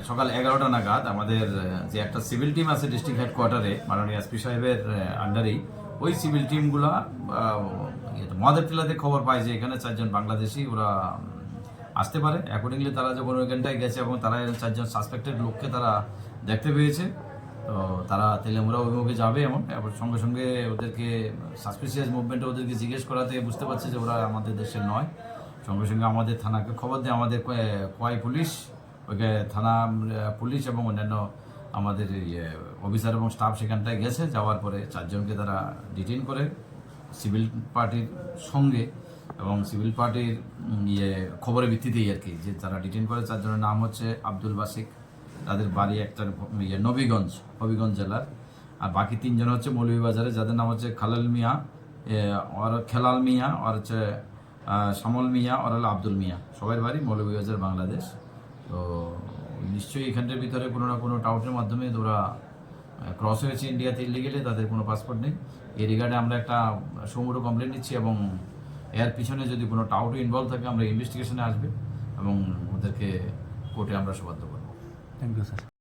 সকাল 11টা নাগাদ আমাদের যে একটা সিভিল টিম আছে ডিস্ট্রিক্ট হেডকোয়ার্টারে মাননীয় এসপি সাহেবের আন্ডারেই, ওই সিভিল টিমগুলা মদের টিলাতে খবর পায় যে এখানে 4 জন বাংলাদেশি ওরা আসতে পারে। অ্যাকর্ডিংলি তারা যখন ওইখানটায় গেছে এবং তারা 4 জন সাসপেক্টেড লোককে তারা দেখতে পেয়েছে, তো তারা তেলেমুরা অভিমুখে যাবে এবং সঙ্গে সঙ্গে ওদেরকে সাসপিসিয়াস মুভমেন্টে ওদেরকে জিজ্ঞেস করাতে বুঝতে পারছে যে ওরা আমাদের দেশের নয়। সঙ্গে সঙ্গে আমাদের থানাকে খবর দেয়, আমাদের কোয়াই পুলিশ, ওইকে থানা পুলিশ এবং অন্যান্য আমাদের অফিসার এবং স্টাফ সেখানটায় গেছে। যাওয়ার পরে 4 জনকে তারা ডিটেইন করে সিভিল পার্টির সঙ্গে, এবং সিভিল পার্টির খবরের ভিত্তিতেই আর কি যে তারা ডিটেইন করে। 4 জনের নাম হচ্ছে আব্দুল বাসিক, তাদের বাড়ি একটা হবিগঞ্জ জেলার। আর বাকি 3 জন হচ্ছে মৌলভীবাজারে, যাদের নাম হচ্ছে খালাল মিয়া আর খেলাল মিয়া আর হচ্ছে শামল মিয়া আর হলো আব্দুল মিয়া। সবার বাড়ি মৌলভীবাজার, বাংলাদেশ। তো নিশ্চয়ই এখানটার ভিতরে কোনো না কোনো টাউটের মাধ্যমে ওরা ক্রস হয়েছে ইন্ডিয়াতে ইলিগেলি, তাদের কোনো পাসপোর্ট নেই। এই রিগার্ডে আমরা একটা সুমোটো কমপ্লেন নিচ্ছি এবং এর পিছনে যদি কোনো টাউটও ইনভলভ থাকে আমরা ইনভেস্টিগেশনে আসবে এবং ওদেরকে কোর্টে আমরা সুবাদ্য করবো। Thank you sir.